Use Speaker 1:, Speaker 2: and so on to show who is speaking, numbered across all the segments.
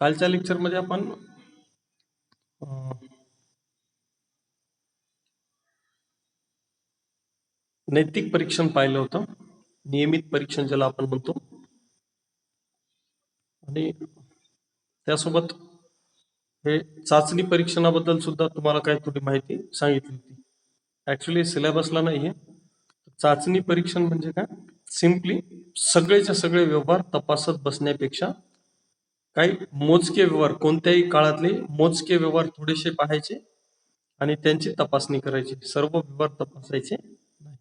Speaker 1: कालच्या लेक्चरमध्ये आपण नैतिक परीक्षण पाहिलं होतं. नियमित परीक्षण ज्याला आपण म्हणतो. आणि त्यासोबत हे चाचणी परीक्षणाबद्दल सुद्धा तुम्हाला काही थोडी माहिती सांगितली होती. ऍक्च्युली सिलेबसला नाही आहे. चाचणी परीक्षण म्हणजे काय? सिम्पली सगळेच्या सगळे व्यवहार तपासत बसण्यापेक्षा काही मोजके व्यवहार, कोणत्याही काळातले मोजके व्यवहार थोडेसे पाहायचे आणि त्यांची तपासणी करायची. सर्व व्यवहार तपासायचे नाही.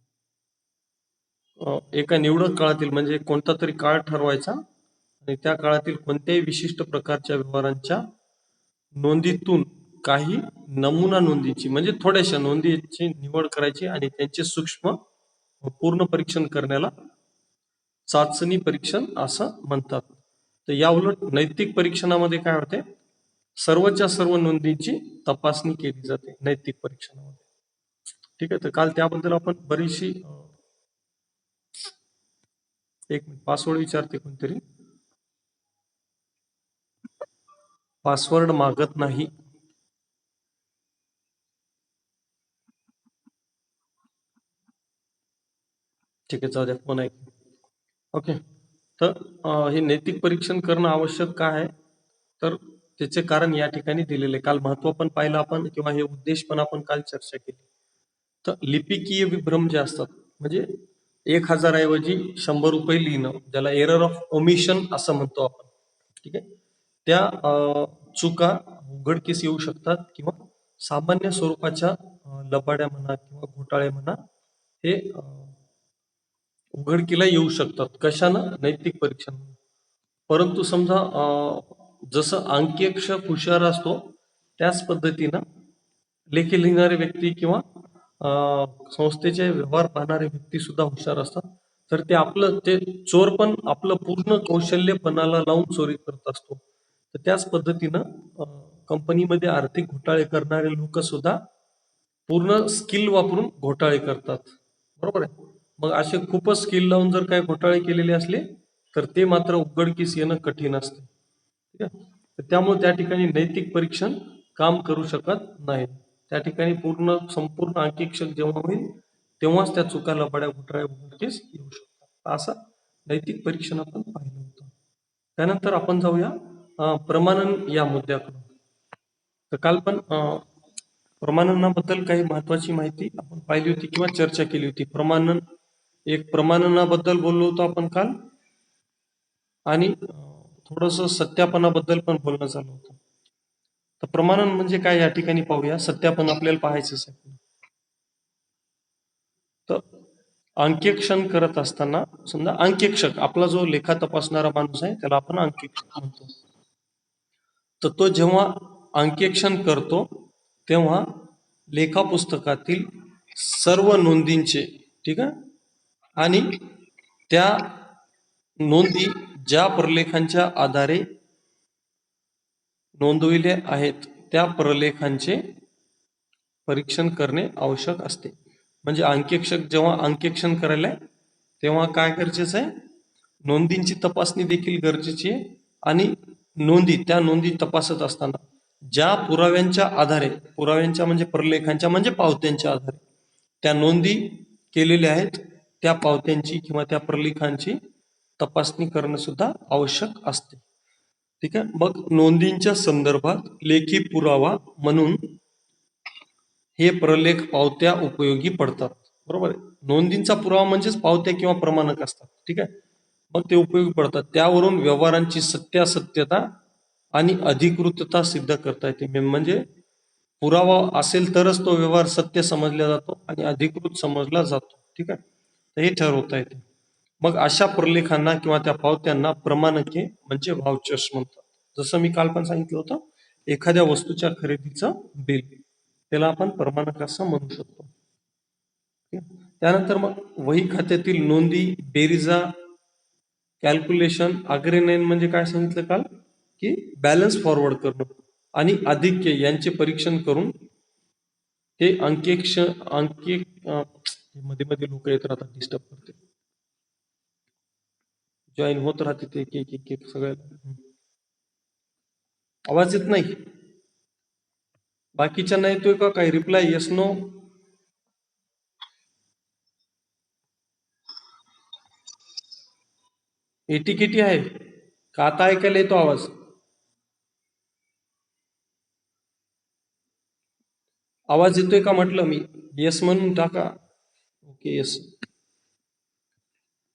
Speaker 1: एका निवडक काळातील म्हणजे कोणता तरी काळ ठरवायचा आणि त्या काळातील कोणत्याही विशिष्ट प्रकारच्या व्यवहारांच्या नोंदीतून काही नमुना नोंदीची म्हणजे थोड्याशा नोंदीची निवड करायची आणि त्यांचे सूक्ष्म पूर्ण परीक्षण करण्याला चाचणी परीक्षण असं म्हणतात. तर या उलट नैतिक परीक्षणामध्ये काय होते? सर्वच्या सर्व नोंदींची तपासणी केली जाते नैतिक परीक्षणामध्ये. ठीक आहे. तर काल त्याबद्दल आपण बरीचशी एक पासवर्ड विचारते कोणतरी. पासवर्ड मागत नाही. ठीक आहे, जाऊ द्या, फोन आहे. ओके. तर हे नैतिक परीक्षण करणं आवश्यक का आहे? तर त्याचे कारण या ठिकाणी दिलेले. काल महत्व पण पाहिलं आपण किंवा हे उद्देश पण आपण काल चर्चा केली. तर लिपिकीय विभ्रम जे असतात म्हणजे 1000 ऐवजी 100 रुपये लिहिणं, ज्याला एरर ऑफ ओमिशन असं म्हणतो आपण. ठीक आहे. त्या चुका उघडकीस येऊ शकतात किंवा सामान्य स्वरूपाच्या लबाड्या म्हणा किंवा घोटाळे म्हणा हे उघडकीला येऊ शकतात. कशानं? नैतिक परीक्षण. परंतु समजा जसं अंकीक्षक हुशार असतो त्याच पद्धतीनं लेखी लिहिणारे व्यक्ती किंवा संस्थेचे व्यवहार पाहणारे व्यक्ती सुद्धा हुशार असतात. तर ते चोर पण आपलं पूर्ण कौशल्य पणाला लावून चोरी करत असतो. तर त्याच पद्धतीनं कंपनीमध्ये आर्थिक घोटाळे करणारे लोक सुद्धा पूर्ण स्किल वापरून घोटाळे करतात. बरोबर आहे. मग असे खूपच स्किल लावून जर काही घोटाळे केलेले असले तर ते मात्र उघडकीस येणं कठीण असते. ठीक आहे. तर त्यामुळे त्या ठिकाणी नैतिक परीक्षण काम करू शकत नाही. त्या ठिकाणी संपूर्ण अंकीक्षक जेव्हा होईल तेव्हाच त्या चुका लबाड्या घोटाळ्या उघडकीस येऊ शकतात. असं नैतिक परीक्षण आपण पाहिलं होतं. त्यानंतर आपण जाऊया प्रमाणन या मुद्द्याकडून. तर काल पण प्रमाणनाबद्दल काही महत्वाची माहिती आपण पाहिली होती किंवा चर्चा केली होती. प्रमाणनाबद्दल बोललो होतो आपण काल आणि थोडस सत्यापनाबद्दल पण बोलणं झालं होतं. तर प्रमाणन म्हणजे काय या ठिकाणी पाहूया. सत्यापन आपल्याला पाहायचंच आहे. तर अंकेक्षण करत असताना समजा अंकेक्षक आपला जो लेखा तपासणारा माणूस आहे त्याला आपण अंकेक्षक म्हणतो. तर तो जेव्हा अंकेक्षण करतो तेव्हा लेखा पुस्तकातील सर्व नोंदींचे, ठीक आहे, आणि त्या नोंदी ज्या प्रलेखांच्या आधारे नोंदविले आहेत त्या प्रलेखांचे परीक्षण करणे आवश्यक असते. म्हणजे अंकेक्षक जेव्हा अंकेक्षण करायला तेव्हा काय गरजेचं आहे? नोंदींची तपासणी देखील गरजेची आहे. आणि त्या नोंदी तपासत असताना ज्या पुराव्यांच्या आधारे, पुराव्यांच्या म्हणजे प्रलेखांच्या म्हणजे पावत्यांच्या आधारे त्या नोंदी केलेल्या आहेत त्या पावत्यांची किंवा त्या प्रलेखांची तपासणी करणं सुद्धा आवश्यक असते. ठीक आहे. मग नोंदींच्या संदर्भात लेखी पुरावा म्हणून हे प्रलेख पावत्या उपयोगी पडतात. बरोबर आहे. नोंदींचा पुरावा म्हणजेच पावत्या किंवा प्रमाणक असतात. ठीक आहे. मग ते उपयोगी पडतात. त्यावरून व्यवहारांची सत्यासत्यता आणि अधिकृतता सिद्ध करता येते. म्हणजे पुरावा असेल तरच तो व्यवहार सत्य समजला जातो आणि अधिकृत समजला जातो. ठीक आहे. तर हे ठरवता येते. मग अशा प्रलेखांना किंवा त्या पावत्यांना प्रमाणके म्हणजे व्हाउचर्स म्हणतात. जसं मी काल पण सांगितलं होतं, एखाद्या वस्तूच्या खरेदीचं बिल त्याला आपण प्रमाणक असं म्हणू शकतो. त्यानंतर मग वही खात्यातील नोंदी, बेरीजा, कॅल्क्युलेशन, अग्रेनयन म्हणजे काय सांगितलं काल, की बॅलन्स फॉरवर्ड करणं आणि अधिक्य यांचे परीक्षण करून हे मध्ये मध्ये लोक येत राहतात, डिस्टर्ब करते, जॉईन होत राहते ते एक एक एक सगळ्या. आवाज येत नाही? बाकीच्यांना येतोय का काही रिप्लाय? Yes no? एटी केटी आहे का? आता ऐकायला येतो आवाज? आवाज येतोय का म्हटलं मी? येस म्हणून टाका. Okay, yes.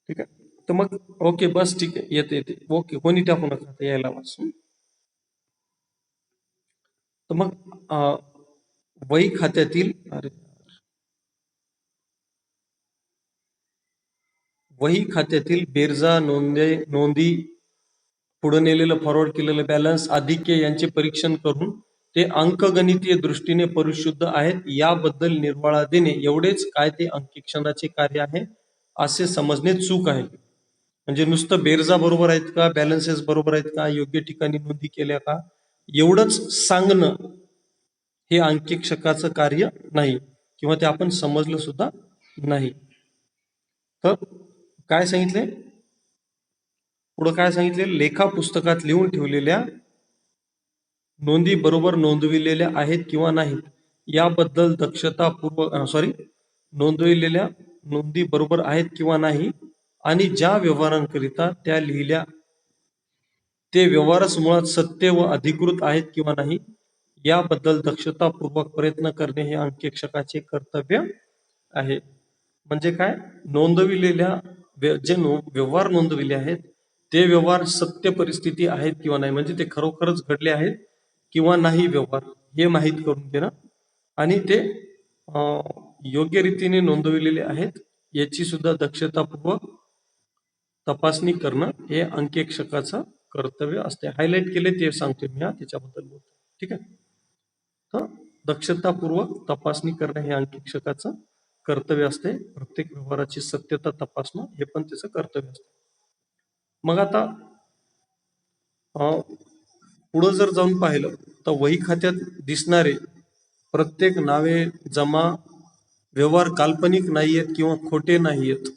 Speaker 1: ठीक आहे. तर मग ओके, बस ठीक आहे, येते येते. ओके, कोणी टाकू नका, आता यायला आवाज. तर मग वही खात्यातील, अरे, वही खात्यातील बेरजा नोंदी, पुढे नेलेलं फॉरवर्ड केलेलं बॅलन्स, आधिक्य यांचे परीक्षण करून ते अंकगणितीय दृष्टीने परिशुद्ध आहेत याबद्दल निर्वाळा देणे एवढेच काय ते अंकीक्षणाचे कार्य आहे असे समजणे चूक आहे. म्हणजे नुसतं बेरजा बरोबर आहेत का, बॅलन्सेस बरोबर आहेत का, योग्य ठिकाणी नोंदी केल्या का, एवढंच सांगणं हे अंकीक्षकाचं कार्य नाही, किंवा ते आपण समजलं सुद्धा नाही. तर काय सांगितले पुढं? काय सांगितले? लेखा पुस्तकात लिहून ठेवलेल्या नोंदी बरोबर नोंदविलेल्या आहेत किंवा नाहीत याबद्दल नोंदविलेल्या नोंदी बरोबर आहेत किंवा नाही, आणि ज्या व्यवहारांकरिता त्या लिहिल्या ते व्यवहारच मुळात सत्य व अधिकृत आहेत किंवा नाही याबद्दल दक्षतापूर्वक प्रयत्न करणे हे अंकेक्षकाचे कर्तव्य आहे. म्हणजे काय? नोंदविलेल्या जे व्यवहार नोंदविले आहेत ते व्यवहार सत्य परिस्थिती आहेत किंवा नाही, म्हणजे ते खरोखरच घडले आहेत किंवा नाही व्यवहार, हे माहीत करून घेणं, आणि ते योग्य रीतीने नोंदविलेले आहेत याची सुद्धा दक्षतापूर्वक तपासणी करणं हे अंकेक्षकाचं कर्तव्य असते. हायलाइट केले ते सांगतो मी, त्याच्याबद्दल बोलतो. ठीक आहे. तर दक्षतापूर्वक तपासणी करणं हे अंकेक्षकाचं कर्तव्य असते. प्रत्येक व्यवहाराची सत्यता तपासणं हे पण त्याचं कर्तव्य असते. मग आता पुढं जर जाऊन पाहिलं तर वही खात्यात दिसणारे प्रत्येक नावे, जमा, व्यवहार काल्पनिक नाहीयेत किंवा खोटे नाहीयेत.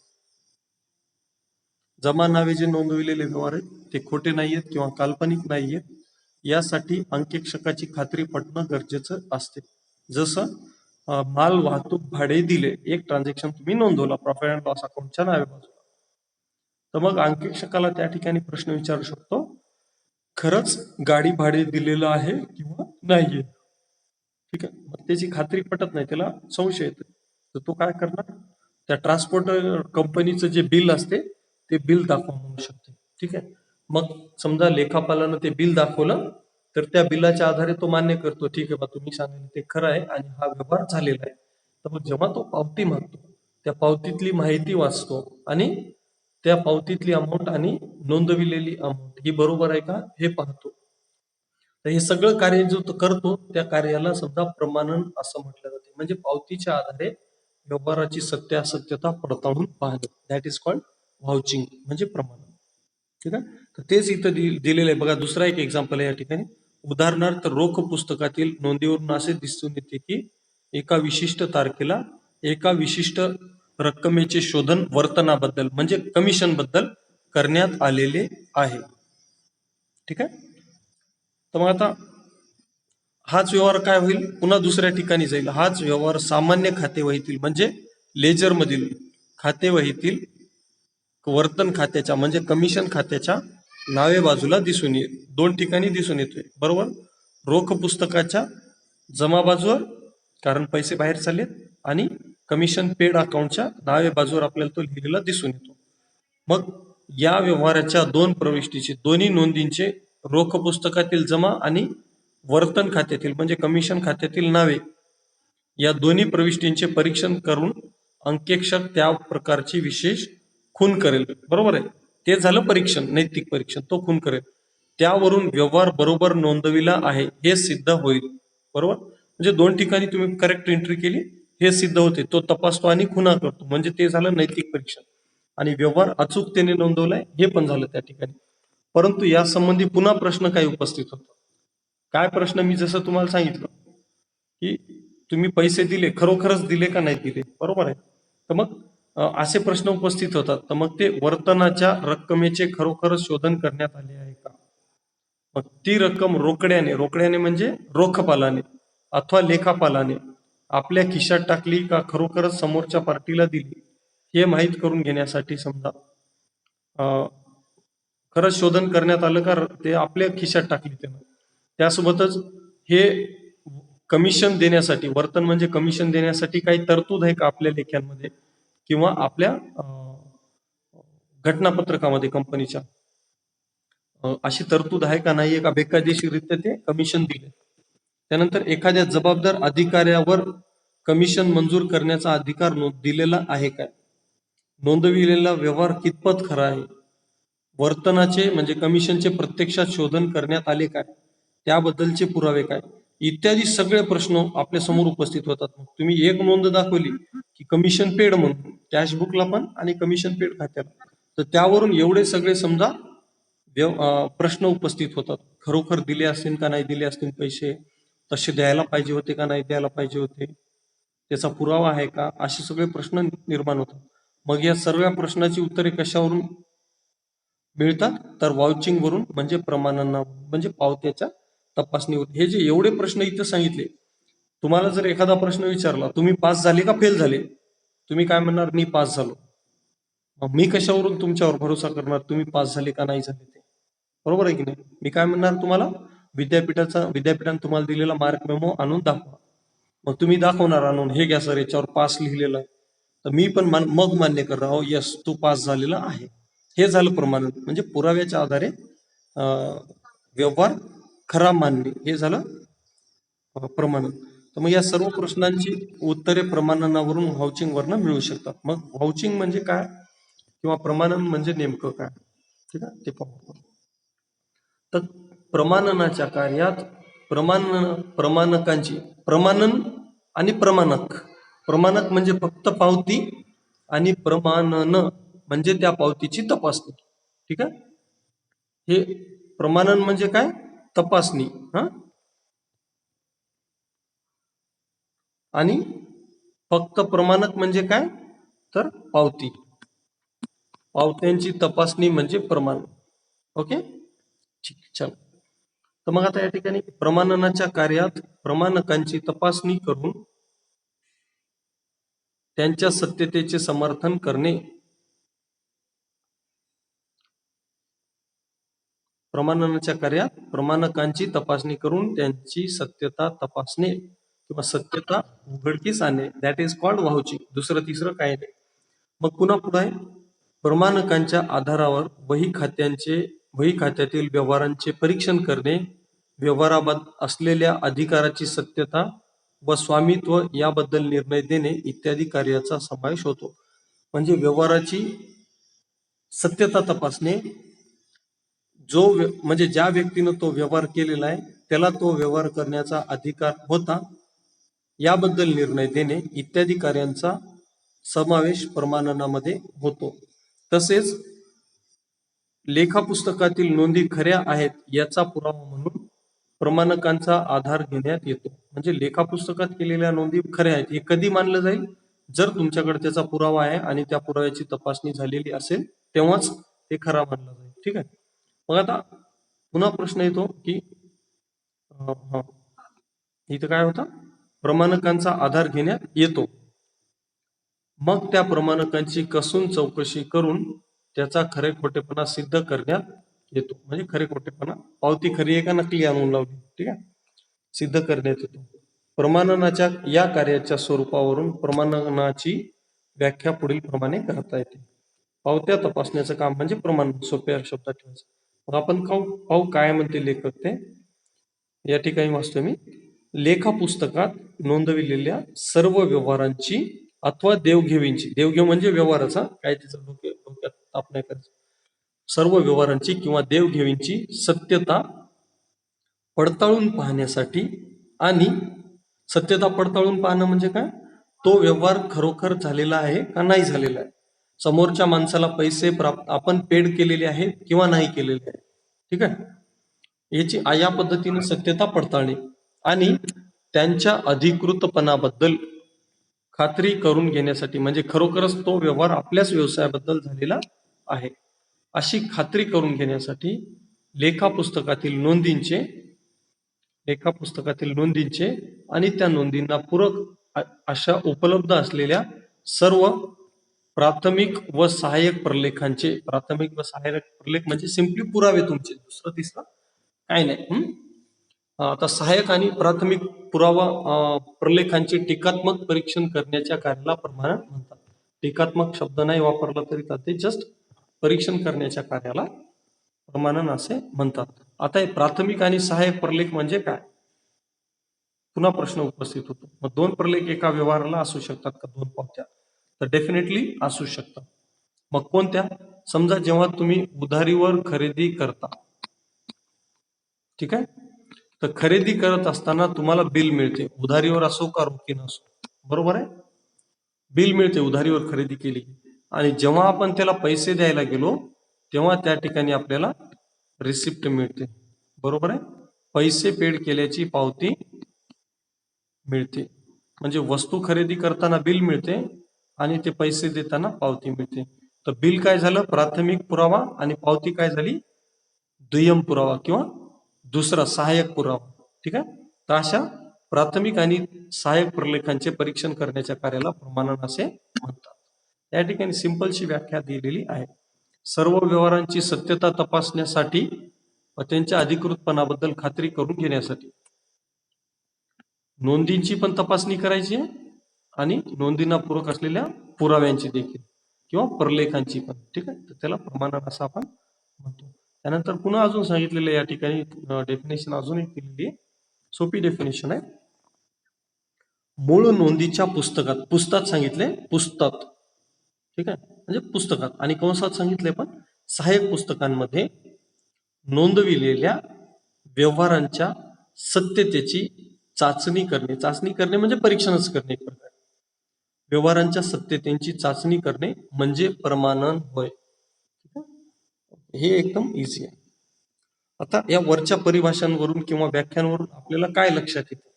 Speaker 1: जमा नावे जे नोंदविलेले व्यवहार आहेत ते खोटे नाहीयेत किंवा काल्पनिक नाहीयेत यासाठी अंकेक्षकाची खात्री पटणं गरजेचं असते. जसं माल वाहतूक भाडे दिले, एक ट्रान्झॅक्शन तुम्ही नोंदवला प्रॉफिट अँड लॉस अकाउंटच्या नावे बाजूला, तर मग अंकेक्षकाला त्या ठिकाणी प्रश्न विचारू शकतो, खरंच गाडी भाडे दिलेलं आहे किंवा नाहीये. ठीक आहे. मग त्याची खात्री पटत नाही, त्याला संशय येतो, तर तो काय करणार? त्या ट्रान्सपोर्ट कंपनीचं जे बिल असते ते बिल दाखवा म्हणू शकते. ठीक आहे. मग समजा लेखापालानं ते बिल दाखवलं तर त्या बिलाच्या आधारे तो मान्य करतो, ठीक आहे बा, तुम्ही सांगितलं ते खरं आहे आणि हा व्यवहार झालेला आहे. तर मग जेव्हा तो पावती मागतो त्या पावतीतली माहिती वाचतो आणि त्या पावतीतली अमाऊंट आणि नोंदविलेली अमाऊंट ही बरोबर आहे का हे पाहतो. तर हे सगळं कार्य जो तो करतो त्या कार्याला समजा प्रमाणन असं म्हटलं जाते. म्हणजे पावतीच्या आधारे व्यवहाराची सत्यासत्यता पडताळून पाहणे, दॅट इज कॉल्ड व्हाउचिंग, म्हणजे प्रमाणन. ठीक आहे. तर तेच इथं दिलेलं आहे बघा. दुसरा एक एक्झाम्पल आहे या ठिकाणी. उदाहरणार्थ रोख पुस्तकातील नोंदीवरून असे दिसून येते की एका विशिष्ट तारखेला एका विशिष्ट रक्कमेचे शोधन वर्तनाबद्दल म्हणजे कमिशन बद्दल करण्यात आलेले आहे. ठीक आहे. तर मग आता हाच व्यवहार काय होईल? पुन्हा दुसऱ्या ठिकाणी जाईल. हाच व्यवहार सामान्य खातेवहीतील म्हणजे लेजर मधील खातेवहीतील वर्तन खात्याच्या म्हणजे कमिशन खात्याच्या नावे बाजूला दिसून येईल. दोन ठिकाणी दिसून येतोय, बरोबर. रोख पुस्तकाच्या जमा बाजूवर, कारण पैसे बाहेर चाललेत, आणि कमिशन पेड अकाउंटच्या डाव्या बाजूवर आपल्याला तो लिहिलेला दिसून येतो. मग या व्यवहाराच्या दोन प्रविष्टीचे दोन्ही नोंदींचे रोख पुस्तकातील जमा आणि वर्तन खात्यातील म्हणजे कमिशन खात्यातील नावे या दोन्ही प्रविष्टींचे परीक्षण करून अंकेक्षक त्या प्रकारची विशेष खून करेल. बरोबर आहे. ते झालं परीक्षण, नैतिक परीक्षण, तो खून करेल. त्यावरून व्यवहार बरोबर नोंदविला आहे हे सिद्ध होईल. बरोबर. म्हणजे दोन ठिकाणी तुम्ही करेक्ट एंट्री केली हे सिद्ध होते, तो तपासतो आणि खुना करतो, म्हणजे ते झालं नैतिक परीक्षण. आणि व्यवहार अचूकतेने नोंदवलाय हे पण झालं त्या ठिकाणी. परंतु या संबंधी पुन्हा प्रश्न काय उपस्थित होतो? काय प्रश्न? मी जसं तुम्हाला सांगितलं की तुम्ही पैसे दिले, खरोखरच दिले का नाही दिले, बरोबर आहे. तर मग असे प्रश्न उपस्थित होतात. तर मग ते वर्तनाच्या रक्कमेचे खरोखरच शोधन करण्यात आले आहे का? मग ती रक्कम रोकड्याने म्हणजे रोखपालाने अथवा लेखापालाने आपल्या खिशात टाकली का खरोखरच समोरच्या पार्टीला दिली हे माहीत करून घेण्यासाठी समजा खरंच शोधन करण्यात आलं का ते आपल्या खिशात टाकली त्यानं. त्यासोबतच हे कमिशन देण्यासाठी, वर्तन म्हणजे कमिशन देण्यासाठी काही तरतूद आहे का आपल्या लेख्यांमध्ये किंवा आपल्या घटनापत्रकामध्ये कंपनीच्या अशी तरतूद आहे का नाही का बेकायदेशीररित्या ते कमिशन दिले. त्यानंतर एखाद्या जबाबदार अधिकाऱ्यावर कमिशन मंजूर करण्याचा अधिकार दिलेला आहे काय, नोंदविलेला व्यवहार कितपत खरा आहे, वर्तनाचे म्हणजे कमिशनचे प्रत्यक्षात शोधन करण्यात आले काय, त्याबद्दलचे पुरावे काय, इत्यादी सगळे प्रश्न आपल्या समोर उपस्थित होतात. मग तुम्ही एक नोंद दाखवली की कमिशन पेड म्हणून कॅशबुकला पण आणि कमिशन पेड खात्याला, तर त्यावरून एवढे सगळे समजा प्रश्न उपस्थित होतात. खरोखर दिले असतील का नाही दिले असतील पैसे, तसे द्यायला पाहिजे होते का नाही द्यायला पाहिजे होते, त्याचा पुरावा आहे का, असे सगळे प्रश्न निर्माण होतात. मग या सर्व प्रश्नाची उत्तरे कशावरून मिळतात, तर वाउचिंग वरून म्हणजे प्रमाणांना म्हणजे पावत्याच्या तपासणीवर. हे जे एवढे प्रश्न इथं सांगितले, तुम्हाला जर एखादा प्रश्न विचारला तुम्ही पास झाले का फेल झाले, तुम्ही काय म्हणणार, मी पास झालो. मग मी कशावरून तुमच्यावर भरोसा करणार तुम्ही पास झाले का नाही झाले ते, बरोबर आहे की नाही. मी काय म्हणणार, तुम्हाला विद्यापीठाने तुम्हाला दिलेला मार्क मेमो आणून दाखवा. मग तुम्ही दाखवणार आणून, हे घ्या सर याच्यावर पास लिहिलेलं आहे, तर मी पण मग मान्य करणार हो यस तू पास झालेला आहे. हे झालं प्रमाण, म्हणजे पुराव्याच्या आधारे व्यवहार खरा मानणे, हे झालं प्रमाणन. तर मग या सर्व प्रश्नांची उत्तरे प्रमाणनावरून व्हाउचिंग वरनं मिळू शकतात. मग व्हाउचिंग म्हणजे काय किंवा प्रमाणन म्हणजे नेमकं काय, ठीक आहे ते पाहू. तर प्रमाणनाच्या कार्यात प्रमाणकांची प्रमाणन आणि प्रमाणक म्हणजे फक्त पावती आणि प्रमाणन म्हणजे त्या पावतीची तपासणी, ठीक आहे. हे प्रमाणन म्हणजे काय, तपासणी, आणि फक्त प्रमाणक म्हणजे काय, तर पावत्यांची तपासणी म्हणजे प्रमाण. ओके, ठीक, चल. तर मग आता या ठिकाणी प्रमाणनाच्या कार्यात प्रमाणकांची तपासणी करून त्यांच्या सत्यतेचे समर्थन करणे, प्रमाणनाच्या कार्यात प्रमाणकांची तपासणी करून त्यांची सत्यता तपासणे किंवा सत्यता उघडकीस आणणे, दॅट इज कॉल्ड व्हाउचिंग. दुसरं तिसरं काही नाही. मग पुन्हा पुढे प्रमाणकांच्या आधारावर वही खात्यातील व्यवहारांचे परीक्षण करणे, व्यवहाराबाबत असलेल्या अधिकाराची सत्यता व स्वामित्व याबद्दल निर्णय देणे इत्यादी कार्याचा समावेश होतो. म्हणजे व्यवहाराची सत्यता तपासणे, म्हणजे ज्या व्यक्तीनं तो व्यवहार केलेला आहे त्याला तो व्यवहार करण्याचा अधिकार होता याबद्दल निर्णय देणे इत्यादी कार्यांचा समावेश प्रमाणनामध्ये होतो. तसेच लेखापुस्तकातील नोंदी खऱ्या आहेत याचा पुरावा म्हणून प्रमाणकांचा आधार घेण्यात येतो. म्हणजे लेखापुस्तकात केलेल्या नोंदी खऱ्या आहेत हे कधी मानलं जाईल, जर तुमच्याकडे त्याचा पुरावा आहे आणि त्या पुराव्याची तपासणी झालेली असेल तेव्हाच ते खरा मानलं जाईल, ठीक आहे. मग आता पुन्हा प्रश्न येतो की इथं काय होता, प्रमाणकांचा आधार घेण्यात येतो. मग त्या प्रमाणकांची कसून चौकशी करून त्याचा खरे खोटेपणा सिद्ध करण्यात येतो. म्हणजे खरे खोटेपणा, पावती खरी आहे का नकली आणून लावली, ठीक आहे, सिद्ध करण्यात येतो. प्रमाणनाच्या या कार्याच्या स्वरूपावरून प्रमाणनाची व्याख्या पुढील प्रमाणे करता येते. पावत्या तपासण्याचं काम म्हणजे प्रमाणन, सोप्या शब्दात ठेवायचं. मग आपण पाहू काय म्हणते लेखक ते. या ठिकाणी वाचतो मी, लेखापुस्तकात नोंदविलेल्या सर्व व्यवहारांची अथवा देवघेवींची, देवघेव म्हणजे व्यवहाराचा, काय त्याचं डोक्यात ताप नाही करायचं, सर्व व्यवहारांची किंवा देवघेवींची सत्यता पडताळून पाहण्यासाठी, आणि सत्यता पडताळून पाहणं म्हणजे काय, तो व्यवहार खरोखर झालेला आहे का नाही झालेला आहे, समोरच्या माणसाला पैसे आपण पेड केलेले आहेत किंवा नाही केलेले आहेत, ठीक आहे, याची या पद्धतीने सत्यता पडताळणे आणि त्यांच्या अधिकृतपणाबद्दल खात्री करून घेण्यासाठी, म्हणजे खरोखरच तो व्यवहार आपल्याच व्यवसायाबद्दल झालेला आहे अशी खात्री करून घेण्यासाठी लेखा पुस्तकातील नोंदींचे आणि त्या नोंदींना पूरक अशा उपलब्ध असलेल्या सर्व प्राथमिक व सहाय्यक प्रलेखांचे, प्राथमिक व सहाय्यक प्रलेख म्हणजे सिंपली पुरावे तुमचे, दुसरं तिसरं काय नाही. आता सहाय्यक आणि प्राथमिक पुरावा प्रलेखांचे टीकात्मक परीक्षण करण्याच्या कार्याला प्रमाणन म्हणतात. टीकात्मक शब्द नाही वापरला तरी चालते, जस्ट परीक्षण करण्याच्या कार्याला प्रमाणन असे म्हणतात. आता हे प्राथमिक आणि सहाय्यक प्रलेख म्हणजे काय, पुन्हा प्रश्न उपस्थित होतो. मग दोन प्रलेख एका व्यवहाराला असू शकतात का, दोन पावत्या, तर डेफिनेटली असू शकतात. मग कोणत्या, समजा जेव्हा तुम्ही उधारीवर खरेदी करता, ठीक आहे, तर खरेदी करत असताना तुम्हाला बिल मिळते, उधारीवर असो का रोखीन असो, बरोबर आहे, बिल मिळते उधारीवर खरेदी केली. आणि जेव्हा आपण त्याला पैसे द्यायला गेलो तेव्हा त्या ठिकाणी आपल्याला रिसिप्ट मिळते, बरोबर आहे, पैसे पेड केल्याची पावती मिळते. म्हणजे वस्तू खरेदी करताना बिल मिळते आणि ते पैसे देताना पावती मिळते. तर बिल काय झालं, प्राथमिक पुरावा, आणि पावती काय झाली, दुय्यम पुरावा किंवा दुसरा सहाय्यक पुरावा. ठीक आहे, तर अशा प्राथमिक आणि सहाय्यक प्रलेखांचे परीक्षण करण्याच्या कार्याला प्रमाणन असे म्हणतात. या ठिकाणी सिंपलची व्याख्या दिलेली आहे. सर्व व्यवहारांची सत्यता तपासण्यासाठी व त्यांच्या अधिकृतपणाबद्दल खात्री करून घेण्यासाठी नोंदींची पण तपासणी करायची आहे आणि नोंदींना पूरक असलेल्या पुराव्यांची देखील किंवा प्रलेखांची पण. ठीक आहे, तर त्याला प्रमाणन असं आपण म्हणतो. त्यानंतर पुन्हा अजून सांगितलेलं या ठिकाणी डेफिनेशन अजून एक केलेली आहे, सोपी डेफिनेशन आहे. मूळ नोंदीच्या पुस्तात सांगितले, पुस्तात, ठीक आहे, म्हणजे पुस्तकात, आणि कंसात सांगितले पण सहाय्यक पुस्तकांमध्ये नोंदविलेल्या व्यवहारांच्या सत्यतेची चाचणी करणे म्हणजे परीक्षणच करणे, एक प्रकारे व्यवहारांच्या सत्यतेची चाचणी करणे म्हणजे प्रमाणन होय. हे एकदम इझी आहे. आता या वरच्या परिभाषांवरून किंवा व्याख्यांवरून आपल्याला काय लक्षात येते,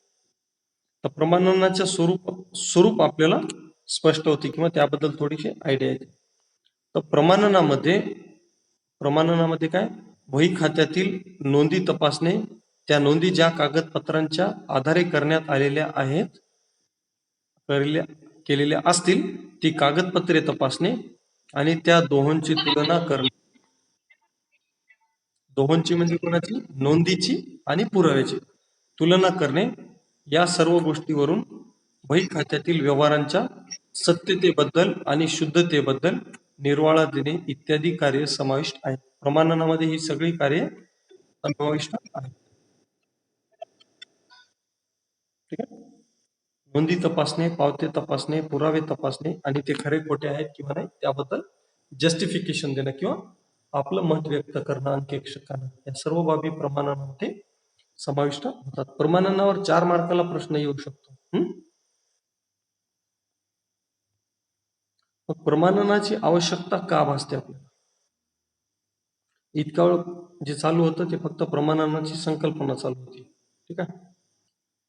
Speaker 1: तर प्रमाणनाच्या स्वरूप आपल्याला स्पष्ट होते किंवा त्याबद्दल थोडीशी आयडिया येते. तर प्रमाणनामध्ये काय, वही खात्यातील नोंदी तपासणे, त्या नोंदी ज्या कागदपत्रांच्या आधारे करण्यात आलेल्या आहेत, केलेल्या असतील ती कागदपत्रे तपासणे आणि त्या दोहोंची तुलना करणे. दोहोंची म्हणजे कोणाची, नोंदीची आणि पुराव्याची तुलना करणे, या सर्व गोष्टीवरून वही खात्यातील व्यवहारांच्या सत्यतेबद्दल आणि शुद्धतेबद्दल निर्वाळा देणे इत्यादी कार्य समाविष्ट आहेत. प्रमाणनामध्ये ही सगळी कार्ये समाविष्ट आहेत. ठीक आहे, नोंदी तपासणे, पावते तपासणे, पुरावे तपासणे आणि ते खरे खोटे आहेत किंवा नाही त्याबद्दल जस्टिफिकेशन देणं किंवा आपलं मत व्यक्त करणं अंकेक्षकांना, या सर्व बाबी प्रमाणनामध्ये समाविष्ट होतात. प्रमाणनावर 4 मार्काला प्रश्न येऊ शकतो. मग प्रमाणनाची आवश्यकता का भासते आपल्याला, इतका वेळ जे चालू होतं ते फक्त प्रमाणनाची संकल्पना चालू होती. ठीक आहे,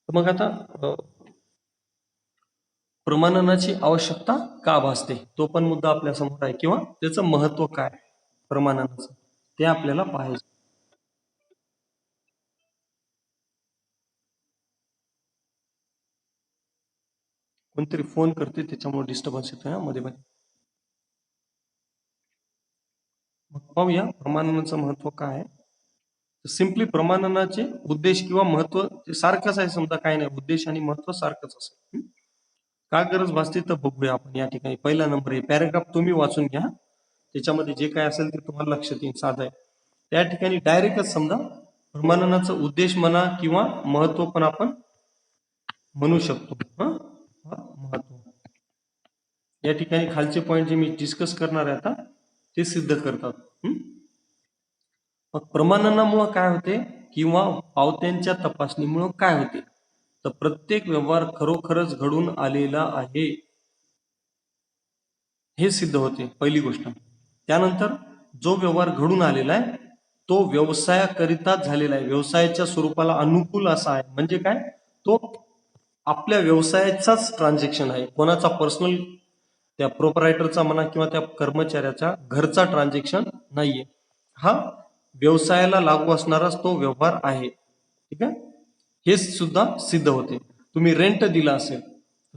Speaker 1: तर मग आता प्रमाणनाची आवश्यकता का भासते तो पण मुद्दा आपल्या समोर आहे, किंवा त्याचं महत्व काय प्रमाणनाचं ते आपल्याला पाहायचं. कोणतरी फोन करते त्याच्यामुळे डिस्टर्बन्स येतोय मध्ये मध्ये. मग पाहूया प्रमाणनाचं महत्व काय आहे. सिंपली प्रमाणनाचे उद्देश किंवा महत्व सारखंच आहे, समजा काय नाही, उद्देश आणि महत्व सारखंच असेल. का गरज भासते तर बघूया आपण या ठिकाणी. पहिला नंबर आहे, पॅराग्राफ तुम्ही वाचून घ्या, त्याच्यामध्ये जे काय असेल ते तुम्हाला लक्षात येईल, साधं आहे. त्या ठिकाणी डायरेक्टच समजा प्रमाणनाचा उद्देश म्हणा किंवा महत्व पण आपण म्हणू शकतो. महत्व या ठिकाणी खालचे पॉईंट जे मी डिस्कस करणार आहे आता ते सिद्ध करतात. मग प्रमाणनामुळे काय होते किंवा पावत्यांच्या तपासणीमुळे काय होते, तर प्रत्येक व्यवहार खरोखरच घडून आलेला आहे हे सिद्ध होते, पहिली गोष्ट. त्यानंतर जो व्यवहार घडून आलेला आहे तो व्यवसायाकरिताच झालेला आहे, व्यवसायाच्या स्वरूपाला अनुकूल असा आहे. म्हणजे काय, तो आपल्या व्यवसायाचाच ट्रान्झॅक्शन आहे, कोणाचा पर्सनल त्या प्रोपरायटरचा म्हणा किंवा त्या कर्मचाऱ्याचा घरचा ट्रान्झॅक्शन नाहीये. हा व्यवसायाला लागू असणाराच तो व्यवहार आहे. ठीक आहे, हे सुद्धा सिद्ध होते. तुम्ही रेंट दिला असेल,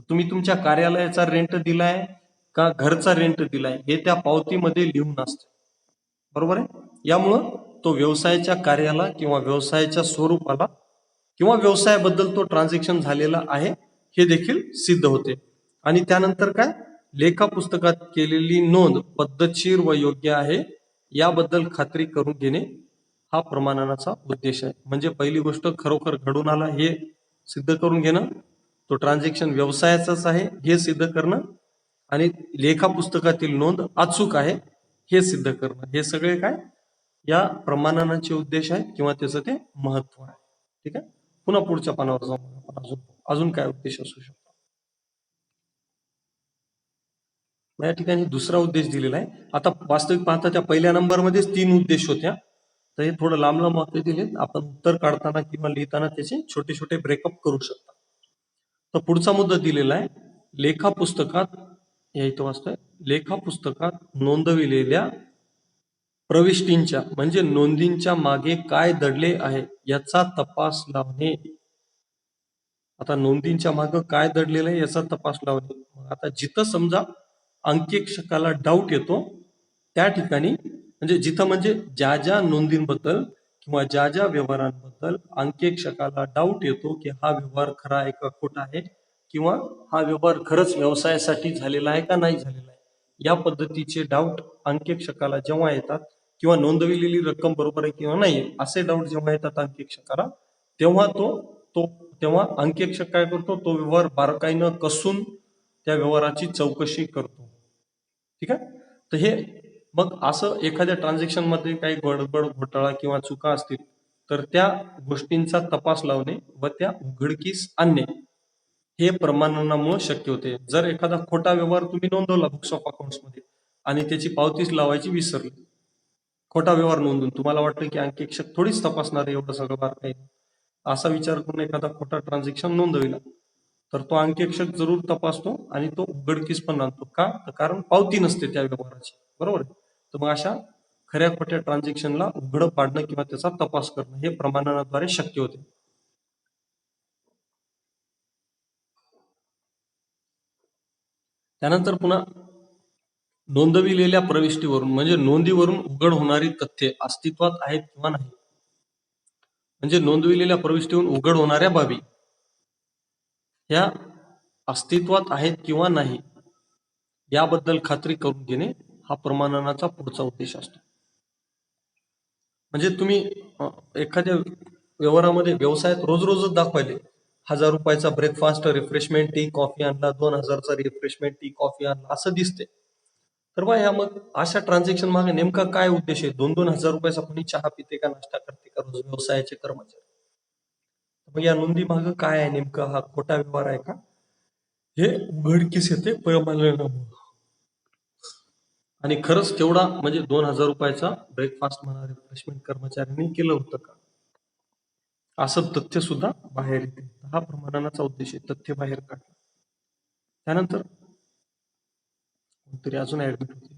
Speaker 1: तुम्ही तुमच्या कार्यालयाचा रेंट दिलाय का घरचा रेंट दिलाय हे त्या पावतीमध्ये लिहून असते. बरोबर आहे. यामुळं तो व्यवसायाच्या कार्याला किंवा व्यवसायाच्या स्वरूपाला किंवा व्यवसायाबद्दल तो ट्रान्झॅक्शन झालेला आहे हे देखील सिद्ध होते. आणि त्यानंतर काय, लेखा पुस्तकात केलेली नोंद पद्धतशीर व योग्य आहे याबद्दल खात्री करून घेणे हा प्रमाणनाचा उद्देश आहे. म्हणजे पहिली गोष्ट खरोखर घडून आला हे सिद्ध करून घेणं, तो ट्रान्झॅक्शन व्यवसायाचाच आहे हे सिद्ध करणं, आणि लेखा पुस्तकातील नोंद अचूक आहे हे सिद्ध करणं, हे सगळे काय या प्रमाणनाचे उद्देश आहे किंवा त्याचं ते महत्व आहे. ठीक आहे, पुन्हा पुढच्या पानावर जाऊन आपण अजून अजून काय उद्देश असू शकतो. या ठिकाणी दुसरा उद्देश दिलेला आहे. आता वास्तविक पाहता त्या पहिल्या नंबरमध्येच 3 उद्देश होत्या, तर हे थोडं लांब लांब वाक्य दिलेत. आपण उत्तर काढताना किंवा लिहिताना त्याचे छोटे छोटे ब्रेकअप करू शकता. तर पुढचा मुद्दा दिलेला आहे, लेखा पुस्तकात, या इथं वाचतोय, लेखा पुस्तकात नोंदविलेल्या प्रविष्टींच्या म्हणजे नोंदींच्या मागे काय दडले आहे याचा तपास लावणे. आता नोंदींच्या मागे काय दडलेलं आहे याचा तपास लावणे. आता जिथं समजा अंकेक्षकाला डाऊट येतो त्या ठिकाणी, म्हणजे जिथं म्हणजे ज्या ज्या नोंदींबद्दल किंवा ज्या ज्या व्यवहारांबद्दल अंकेक्षकाला डाऊट येतो की हा व्यवहार खरा आहे का खोटा आहे, किंवा हा व्यवहार खरंच व्यवसायासाठी झालेला आहे का नाही झालेला आहे, या पद्धतीचे डाऊट अंकेक्षकाला जेव्हा येतात किंवा नोंदविलेली रक्कम बरोबर आहे किंवा नाही असे डाऊट जेव्हा येतात अंकेक्षकाला, तेव्हा तो तो तेव्हा अंकेक्षक काय करतो, तो व्यवहार बारकाईनं कसून त्या व्यवहाराची चौकशी करतो. ठीक आहे, तर हे मग असं एखाद्या ट्रान्झॅक्शन मध्ये काही गडबड घोटाळा किंवा चुका असतील तर त्या गोष्टींचा तपास लावणे व त्या उघडकीस आणणे हे प्रमाणनामुळे शक्य होते. जर एखादा खोटा व्यवहार तुम्ही नोंदवला बुक्स ऑफ अकाउंट्स मध्ये आणि त्याची पावतीच लावायची विसरली, खोटा व्यवहार नोंदून तुम्हाला वाटतं की अंकेक्षक थोडीच तपासणार आहे एवढं सगळं बारकाई, असा विचार करून एखादा खोटा ट्रान्झॅक्शन नोंदविला तर तो अंकेक्षक जरूर तपासतो आणि तो उघडकीस पण आणतो. का, कारण पावती नसते त्या व्यवहाराची, बरोबर आहे. तर मग अशा खऱ्या खोट्या ट्रान्झॅक्शनला उघड पाडणं किंवा त्याचा तपास करणं हे प्रमाणनाद्वारे शक्य होते. त्यानंतर पुन्हा नोंदविलेल्या प्रविष्टीवरून म्हणजे नोंदीवरून उघड होणारी तथ्ये अस्तित्वात आहेत किंवा नाही, म्हणजे नोंदविलेल्या प्रविष्टीवरून उघड होणाऱ्या बाबी ह्या अस्तित्वात आहेत किंवा नाही याबद्दल खात्री करून घेणे हा प्रमाणनाचा पुढचा उद्देश असतो. म्हणजे तुम्ही एखाद्या व्यवहारामध्ये व्यवसायात रोज रोजच दाखवायले 1000 रुपयाचा ब्रेकफास्ट रिफ्रेशमेंट टी कॉफी आणला, 2000चा रिफ्रेशमेंट टी कॉफी आणला असं दिसते, तर बा ह्या मग अशा ट्रान्झॅक्शन मागे नेमका काय उद्देश आहे. 2-2 हजार रुपयाचा कोणी चहा पिते का नाश्ता करते का रोज व्यवसायाचे कर्मचारी, मग या नोंदी मागे काय आहे नेमकं, हा खोटा व्यवहार आहे का हे उघडकीस येते प्रमाणनामुळे. आणि खरंच तेवढा म्हणजे 2,000 रुपयाचा ब्रेकफास्ट म्हणा रिफ्रेशमेंट कर्मचाऱ्यांनी केलं होतं का असं तथ्य सुद्धा बाहेर येते. हा प्रमाणनाचा उद्देश आहे, तथ्य बाहेर काढणं. त्यानंतर कोणतरी अजून ऍडमिट होते.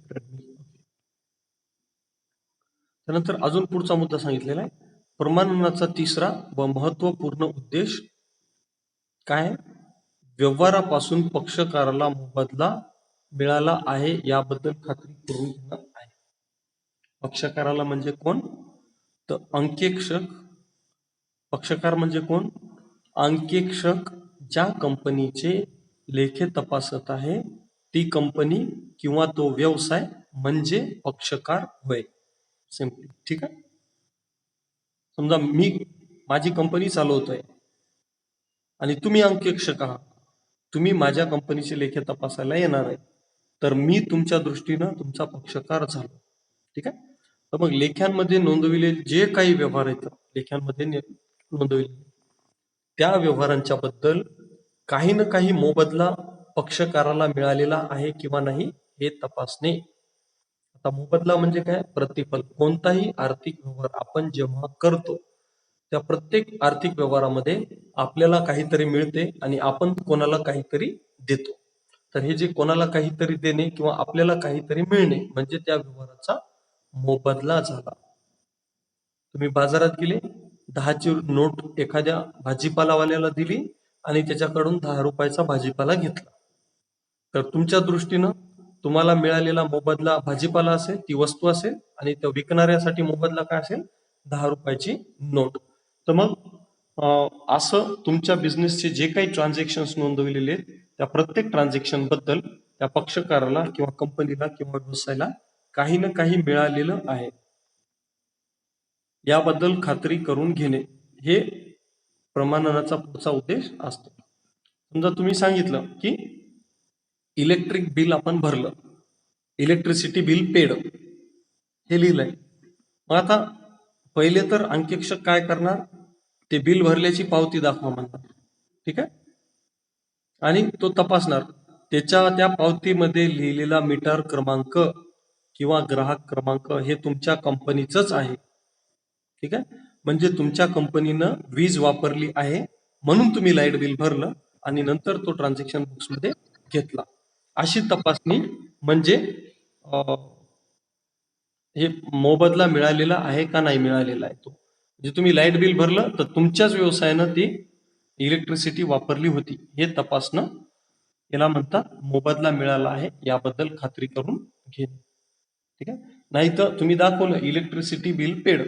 Speaker 1: त्यानंतर अजून पुढचा मुद्दा सांगितलेला आहे, प्रमाणनाचा तिसरा व महत्वपूर्ण उद्देश काय, व्यवहारापासून पक्षकाराला मोबदला मिळाला आहे याबद्दल खात्री करून घेणं आहे. पक्षकाराला म्हणजे कोण, तर अंकेक्षक. पक्षकार म्हणजे कोण, अंकेक्षक ज्या कंपनीचे लेखे तपासत आहे ती कंपनी किंवा तो व्यवसाय म्हणजे पक्षकार होय, सिंपली. ठीक आहे, समजा मी माझी कंपनी चालवतोय आणि तुम्ही अंकेक्षक आहात, तुम्ही माझ्या कंपनीचे लेखे तपासायला येणार आहे, तर मी तुमच्या दृष्टीनं तुमचा पक्षकार झालो. ठीक आहे, तर मग लेख्यांमध्ये नोंदविलेले जे काही व्यवहार आहेत लेख्यांमध्ये नोंदविलेले त्या व्यवहारांच्या बद्दल काही ना काही मोबदला पक्षकाराला मिळालेला आहे किंवा नाही हे तपासणे. आता मोबदला म्हणजे काय, प्रतिफल. कोणताही आर्थिक व्यवहार आपण जेव्हा करतो त्या प्रत्येक आर्थिक व्यवहारामध्ये आपल्याला काहीतरी मिळते आणि आपण कोणाला काहीतरी देतो. तर हे जे कोणाला काहीतरी देणे किंवा आपल्याला काहीतरी मिळणे म्हणजे त्या व्यवहाराचा मोबदला झाला. तुम्ही बाजारात गेले, 10ची नोट एखाद्या भाजीपालावाल्याला दिली आणि त्याच्याकडून 10 रुपयाचा भाजीपाला घेतला. तर तुमच्या दृष्टीनं तुम्हाला मिळालेला मोबदला भाजीपाला असेल, ती वस्तू असेल, आणि त्या विकणाऱ्यासाठी मोबदला काय असेल? 10 रुपयाची नोट. तर मग असं तुमच्या बिझनेसचे जे काही ट्रान्झॅक्शन्स नोंदवलेले आहेत, त्या प्रत्येक ट्रान्झॅक्शन बद्दल त्या पक्षकाराला किंवा कंपनीला किंवा व्यवसायाला काही ना काही मिळालेलं आहे, याबद्दल खात्री करून घेणे, हे प्रमाणनाचा पुढचा उद्देश असतो. समजा तुम्ही सांगितलं की इलेक्ट्रिक बिल आपण भरलं, इलेक्ट्रिसिटी बिल पेड, हे लिहिलंय. मग आता पहिले तर अंकेक्षक काय करणार? ते बिल भरल्याची पावती दाखवा म्हणतात, ठीक आहे, आणि तो तपासणार. त्या पावतीमध्ये लिहिलेला मीटर क्रमांक किंवा ग्राहक क्रमांक हे तुमच्या कंपनीचंच आहे, ठीक आहे. म्हणजे तुमच्या कंपनीनं वीज वापरली आहे म्हणून तुम्ही लाईट बिल भरलं आणि नंतर तो ट्रान्झॅक्शन बुक्स मध्ये घेतला. अशी तपासणी म्हणजे हे मोबदला मिळालेला आहे का नाही मिळालेला आहे तो. म्हणजे तुम्ही लाईट बिल भरलं तर तुमच्याच व्यवसायानं ती इलेक्ट्रिसिटी वापरली होती हे तपासणं, याला म्हणतात मोबदला मिळाला आहे याबद्दल खात्री करून घेणे, ठीक आहे. नाही तर तुम्ही दाखवलं इलेक्ट्रिसिटी बिल पेड,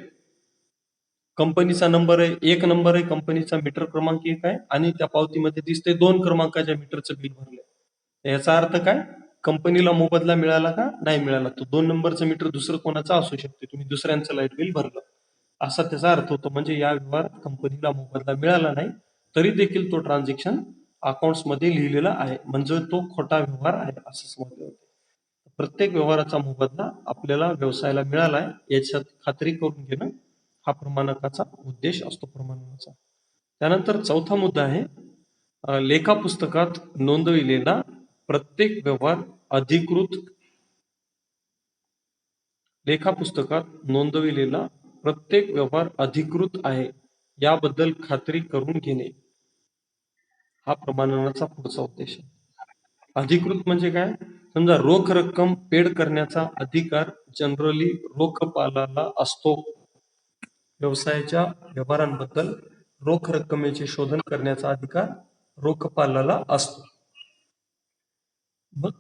Speaker 1: कंपनीचा नंबर आहे, 1 नंबर आहे, कंपनीचा मीटर क्रमांक 1 आहे आणि त्या पावतीमध्ये दिसते 2 क्रमांकाच्या मीटरचं बिल भरलंय. याचा अर्थ काय? कंपनीला मोबदला मिळाला का नाही मिळाला? तो 2 नंबरचं मीटर दुसरं कोणाचं असू शकते, तुम्ही दुसऱ्यांचं लाईट बिल भरलं, असा त्याचा अर्थ होतो. म्हणजे या व्यवहारात कंपनीला मोबदला मिळाला नाही तरी देखील तो ट्रान्झॅक्शन अकाउंट्स मध्ये लिहिलेला आहे, म्हणजे तो खोटा व्यवहार आहे असं समजलं होतं. प्रत्येक व्यवहाराचा मोबदला आपल्याला व्यवसायाला मिळाला आहे याच्यात खात्री करून घेणं हा प्रमाणकाचा उद्देश असतो, प्रमाणनाचा. त्यानंतर चौथा मुद्दा आहे, लेखा पुस्तकात नोंदविलेला प्रत्येक व्यवहार अधिकृत, लेखा पुस्तकात नोंदविलेला प्रत्येक व्यवहार अधिकृत आहे याबद्दल खात्री करून घेणे हा प्रमाणनाचा पुढचा उद्देश आहे. अधिकृत म्हणजे काय? समजा रोख रक्कम पेड करण्याचा अधिकार जनरली रोखपालाला असतो. व्यवसायाच्या व्यवहारांबद्दल रोख रक्कमेचे शोधन करण्याचा अधिकार रोखपालाला असतो. मग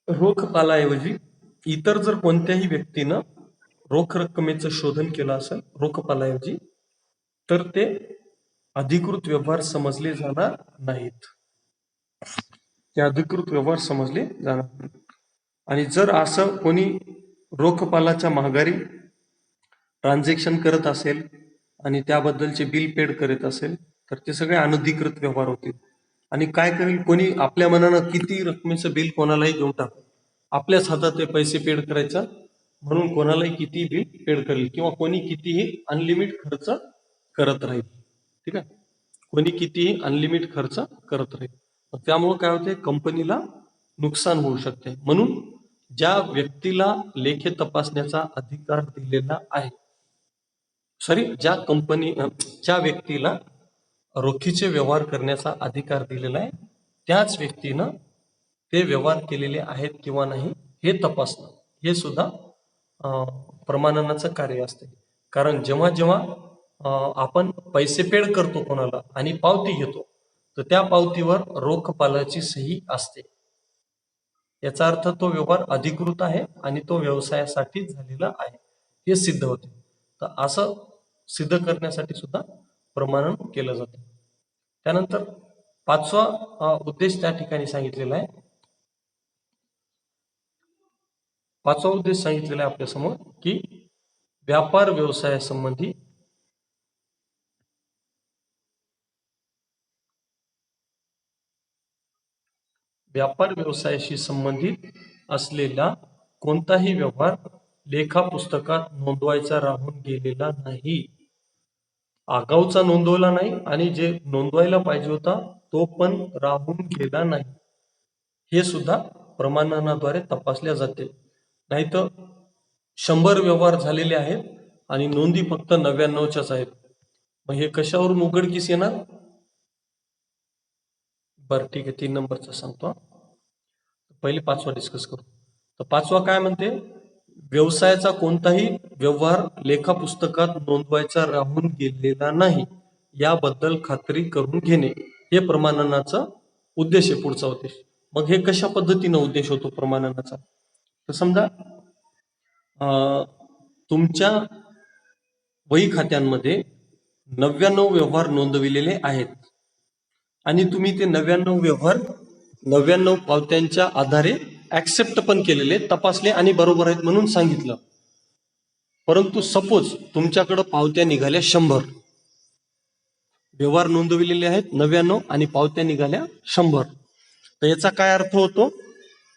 Speaker 1: रोखपालाऐवजी इतर जर कोणत्याही व्यक्तीनं रोख रक्कमेचं शोधन केलं असेल रोखपालाऐवजी, तर ते अधिकृत व्यवहार समजले जाणार नाहीत, ते अधिकृत व्यवहार समजले जाणार नाहीत. आणि जर असं कोणी रोखपालाच्या माघारी ट्रान्झॅक्शन करत असेल आणि त्याबद्दलचे बिल पेड करत असेल तर ते सगळे अनधिकृत व्यवहार होतील. आणि काय करेल कोणी आपल्या मनानं किती रकमेचं बिल कोणालाही देऊन टाक, आपल्याच हातात ते पैसे पेड करायचं म्हणून कोणालाही किती बिल पेड करेल, किंवा कोणी कितीही अनलिमिट खर्च करत राहील, ठीक आहे, कोणी कितीही अनलिमिट खर्च करत राहील. त्यामुळे काय होते, कंपनीला नुकसान होऊ शकते. म्हणून ज्या व्यक्तीला लेखे तपासण्याचा अधिकार दिलेला आहे, ज्या व्यक्तीला रोखीचे व्यवहार करण्याचा अधिकार दिलेला आहे त्याच व्यक्तीनं ते व्यवहार केलेले आहेत किंवा नाही हे तपासणं, हे सुद्धा प्रमाणनाचं कार्य असते. कारण जेव्हा जेव्हा आपण पैसे पेड करतो कोणाला आणि पावती घेतो तर त्या पावतीवर रोखपालाची सही असते, याचा अर्थ तो व्यवहार अधिकृत आहे आणि तो व्यवसायासाठी झालेला आहे हे सिद्ध होते. तर असं सिद्ध करण्यासाठी सुद्धा प्रमाणन केलं जातं. त्यानंतर पाचवा उद्देश त्या ठिकाणी सांगितलेला आहे. पाचवा उद्देश सांगितलेला आहे आपल्यासमोर की व्यापार व्यवसायासंबंधी व्यापार व्यवसायाशी संबंधित असलेला कोणताही व्यवहार लेखा पुस्तकात नोंदवायचा राहून गेलेला नाही, आगाऊचा नोंदवला नाही आणि जे नोंदवायला पाहिजे होता तो पण राहून गेला नाही, हे सुद्धा प्रमाणनाद्वारे तपासल्या जाते. नाहीतर 100 व्यवहार झालेले आहेत आणि नोंदी फक्त 99च्याच आहेत, मग हे कशावरून उघडकीस येणार? बरं ठीक आहे, 3 नंबरचा सांगतो. पहिले 5वा डिस्कस करू. तर 5वा काय म्हणते, व्यवसायाचा कोणताही व्यवहार लेखापुस्तकात नोंदवायचा राहून गेलेला नाही याबद्दल खात्री करून घेणे हे प्रमाणनाचा उद्देश आहे, पुढचा उद्देश. मग हे कशा पद्धतीने उद्देश होतो प्रमाणनाचा? तर समजा तुमच्या वही खात्यांमध्ये 99 व्यवहार नोंदविलेले आहेत आणि तुम्ही ते 99 व्यवहार 99 पावत्यांच्या आधारे ऍक्सेप्ट पण केलेले, तपासले आणि बरोबर आहेत म्हणून सांगितलं. परंतु सपोज तुमच्याकडे पावत्या निघाल्या 100, व्यवहार नोंदविलेले आहेत 99 आणि पावत्या निघाल्या 100. तर याचा काय अर्थ होतो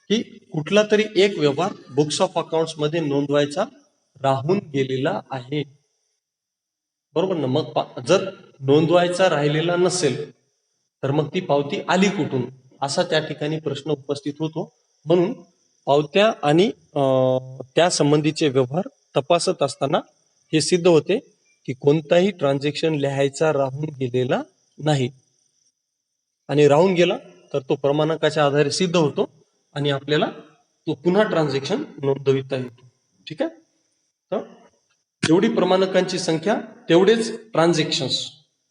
Speaker 1: की कुठला तरी एक व्यवहार बुक्स ऑफ अकाउंट्स मध्ये नोंदवायचा राहून गेलेला आहे, बरोबर ना? मग जर नोंदवायचा राहिलेला नसेल तर मग ती पावती आली कुठून, असा त्या ठिकाणी प्रश्न उपस्थित होतो. म्हणून पावत्या आणि त्या संबंधीचे व्यवहार तपासत असताना हे सिद्ध होते की कोणताही ट्रान्झॅक्शन लिहायचा राहून गेलेला नाही, आणि राहून गेला तर तो प्रमाणकाच्या आधारे सिद्ध होतो आणि आपल्याला तो पुन्हा ट्रान्झॅक्शन नोंदविता येतो. ठीक आहे. तर जेवढी प्रमाणकांची संख्या तेवढेच ट्रान्झॅक्शन्स,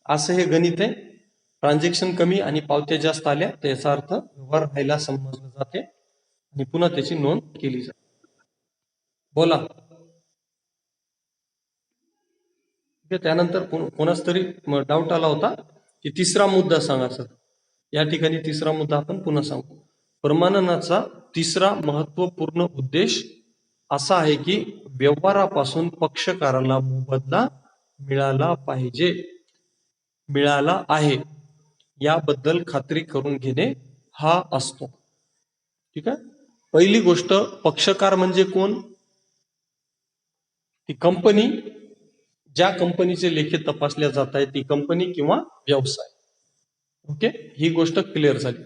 Speaker 1: असं हे गणित आहे. ट्रान्झॅक्शन कमी आणि पावत्या जास्त आल्या तर याचा अर्थ व्यवहार राहिला समजलं जाते आणि पुन्हा त्याची नोंद केली जाते. बोला. त्यानंतर कोणाच तरी डाऊट आला होता की तिसरा मुद्दा सांगा सर. या ठिकाणी तिसरा मुद्दा आपण पुन्हा सांगू. प्रमाणनाचा तिसरा महत्वपूर्ण उद्देश असा आहे की व्यवहारापासून पक्षकाराला मोबदला मिळाला पाहिजे, मिळाला आहे याबद्दल खात्री करून घेणे हा असतो. ठीक आहे. पहिली गोष्ट, पक्षकार म्हणजे कोण? ती कंपनी, ज्या कंपनीचे लेखे तपासल्या जात आहेत ती कंपनी किंवा व्यवसाय. ओके, ही गोष्ट क्लिअर झाली.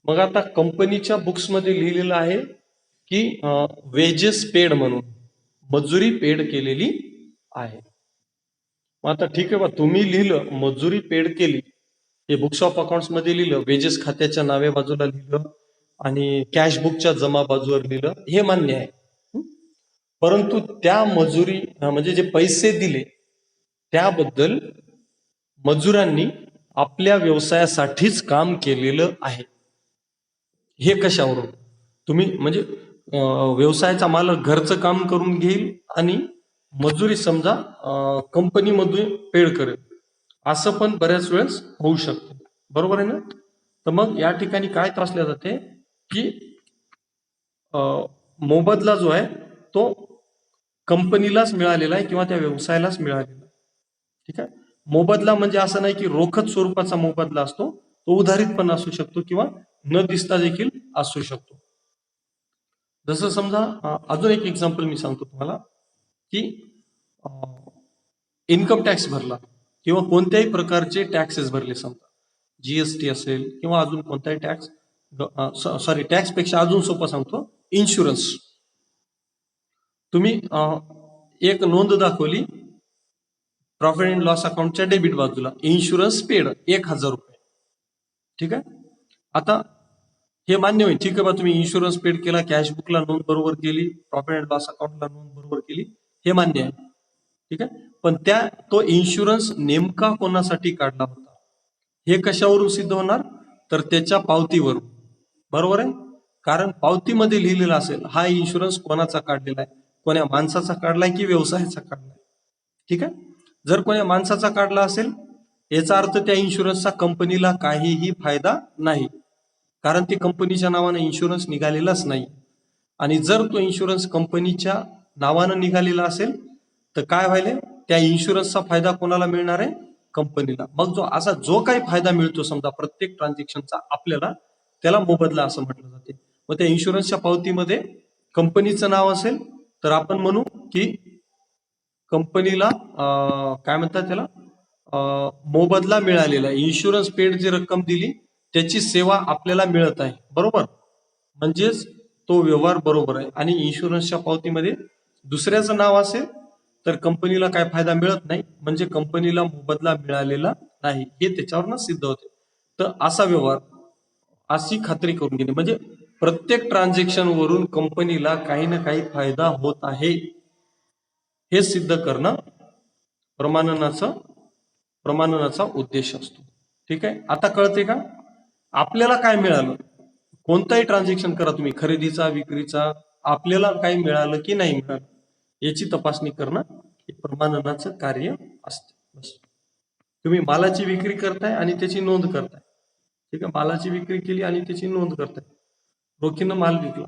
Speaker 1: मग आता कंपनीच्या बुक्स मध्ये लिहिलेलं आहे की वेजेस पेड म्हणून मजुरी पेड केलेली आहे. मग आता ठीक आहे बा, तुम्ही लिहिलं मजुरी पेड केली, हे बुक्स ऑफ अकाउंट्स मध्ये लिहिलं, वेजेस खात्याच्या नावे बाजूला लिहिलं आणि कॅश बुकच्या जमा बाजूवर लिहिलं, हे मान्य आहे. परंतु त्या मजुरी म्हणजे जे पैसे दिले त्याबद्दल मजुरांनी आपल्या व्यवसायासाठीच काम केलेलं आहे, हे कशावरून? तुम्ही म्हणजे व्यवसायाचा मालक घरचं काम करून घेईल आणि मजुरी समजा कंपनीमधून पेड करेल, असं पण बऱ्याच वेळेस होऊ शकतं, बरोबर आहे ना? तर मग या ठिकाणी काय तपासल्या जाते की मोबदला जो आहे तो कंपनीलाच मिळालेला आहे किंवा त्या व्यवसायालाच मिळालेला आहे. ठीक आहे. मोबदला म्हणजे असं नाही की रोखत स्वरूपाचा मोबदला असतो, तो उधारीत पण असू शकतो किंवा न दिसता देखील असू शकतो. जसं समजा अजून एक एक्झाम्पल मी सांगतो तुम्हाला की इन्कम टॅक्स भरला किंवा कोणत्याही प्रकारचे टॅक्सेस भरले, समजा जीएसटी असेल किंवा अजून कोणताही टॅक्स, सॉरी टॅक्स पेक्षा अजून सोपं सांगतो, इन्शुरन्स. तुम्ही एक नोंद दाखवली प्रॉफिट अँड लॉस अकाउंटच्या डेबिट बाजूला, इन्शुरन्स पेड 1000 रुपये. ठीक आहे. आता हे मान्य होईल, ठीक आहे बा, तुम्ही इन्शुरन्स पेड केला, कॅश बुकला नोंद बरोबर केली, प्रॉफिट अँड लॉस अकाउंटला नोंद बरोबर केली, हे मान्य आहे. ठीक आहे. पण तो इन्शुरन्स नेमका कोणासाठी काढला होता हे कशावरून सिद्ध होणार? तर त्याच्या पावतीवरून, बरोबर आहे. कारण पावतीमध्ये लिहिलेलं असेल हा इन्शुरन्स कोणाचा काढलेला आहे, कोण्या माणसाचा काढलाय की व्यवसायाचा काढलाय. ठीक आहे. जर कोण्या माणसाचा काढला असेल याचा अर्थ त्या इन्शुरन्सचा कंपनीला काहीही फायदा नाही, कारण ते कंपनीच्या नावाने इन्शुरन्स निघालेलाच नाही. आणि जर तो इन्शुरन्स कंपनीच्या नावानं निघालेला असेल तर काय व्हायले, त्या इन्शुरन्सचा फायदा कोणाला मिळणार आहे? कंपनीला. मग जो काही फायदा मिळतो समजा प्रत्येक ट्रान्झॅक्शनचा आपल्याला, त्याला मोबदला असं म्हटलं जाते. मग त्या इन्शुरन्सच्या पावतीमध्ये कंपनीचं नाव असेल तर आपण म्हणू की कंपनीला काय म्हणतात त्याला, मोबदला मिळालेला आहे. इन्शुरन्स पेड जी रक्कम दिली त्याची सेवा आपल्याला मिळत आहे, बरोबर, म्हणजेच तो व्यवहार बरोबर आहे. आणि इन्शुरन्सच्या पावतीमध्ये दुसऱ्याचं नाव असेल तर कंपनीला काय फायदा मिळत नाही, म्हणजे कंपनीला मोबदला मिळालेला नाही, हे त्याच्यावरनं सिद्ध होते. तर असा व्यवहार, अशी खात्री करून घेणे म्हणजे प्रत्येक ट्रान्झॅक्शन वरून कंपनीला काही ना काही फायदा होत आहे हे सिद्ध करणं प्रमाणनाचा प्रमाणनाचा उद्देश असतो. ठीक आहे, आता कळते का आपल्याला काय मिळालं? कोणताही ट्रान्झॅक्शन करा तुम्ही, खरेदीचा विक्रीचा, आपल्याला काही मिळालं की नाही मिळालं याची तपासणी करणं हे प्रमाणनाचं कार्य असते. बस. तुम्ही मालाची विक्री करताय आणि त्याची नोंद करताय. ठीक आहे, मालाची विक्री केली आणि त्याची नोंद करताय, रोखीनं माल विकला,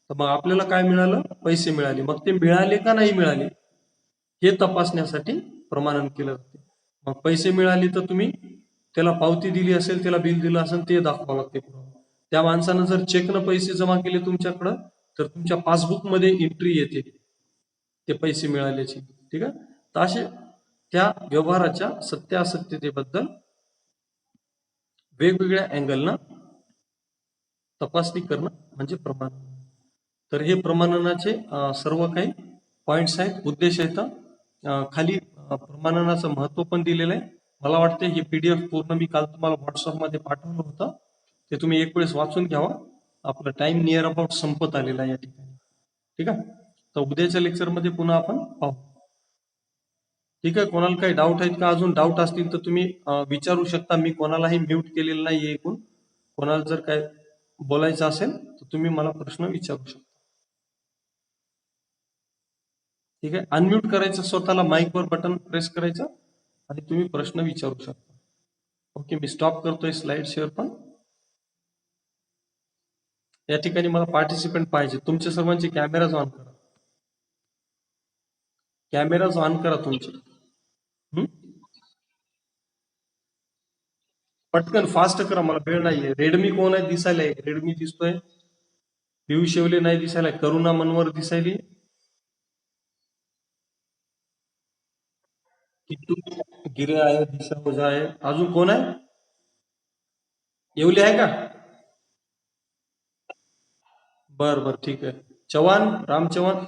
Speaker 1: तर मग आपल्याला काय मिळालं? पैसे मिळाले. मग ते मिळाले का नाही मिळाले हे तपासण्यासाठी प्रमाणन केलं जाते. मग पैसे मिळाले तर तुम्ही त्याला पावती दिली असेल, त्याला बिल दिलं असेल, ते दाखवावं लागते. त्या माणसानं जर चेकनं पैसे जमा केले तुमच्याकडं तर तुमच्या पासबुकमध्ये एंट्री येते ते पैसे मिळाल्याची. ठीक आहे, तर असे त्या व्यवहाराच्या सत्यासत्यतेबद्दल वेगवेगळ्या अँगलनं तपासणी करणं म्हणजे प्रमाणन. तर हे प्रमाणनाचे सर्व काही पॉइंट्स आहेत, उद्देश आहेत. खाली प्रमाणनाचं महत्व पण दिलेलं आहे. मला वाटतं ही PDF पूर्ण मी काल तुम्हाला व्हॉट्सअपमध्ये पाठवलं होतं, ते तुम्ही एक वेळेस वाचून घ्यावा. आपलं टाइम नियर अबाउट संपत आलेला आहे या ठिकाणी. ठीक आहे, तर उद्याच्या लेक्चरमध्ये पुन्हा आपण पाहू. ठीक आहे, कोणाला काही डाऊट आहेत का? अजून डाऊट असतील तर तुम्ही विचारू शकता. मी कोणालाही म्यूट केलेलं नाही एकूण. कोणाला जर काय बोलायचं असेल तर तुम्ही मला प्रश्न विचारू शकता. ठीक आहे, अनम्यूट करायचं, स्वतःला माईकवर बटन प्रेस करायचं आणि तुम्ही प्रश्न विचारू शकता. ओके, मी स्टॉप करतोय स्लाइड शेअर पण. या ठिकाणी मला पार्टिसिपेंट पाहिजे. तुमच्या सर्वांचे कॅमेराज ऑन करा. कॅमेराज ऑन करा तुमचे. पटकन फास्ट करा, मला वेळ नाहीये. रेडमी कोण आहे दिसायला? रेडमी दिसतोय. पियुष शेवले नाही दिसायला. करुणा मनवर दिसायली. किट्टू गिरे आहे, दिशा ओझा आहे. अजून कोण आहे? येवले आहे का? बर बर, ठीक आहे. चव्हाण, राम चव्हाण.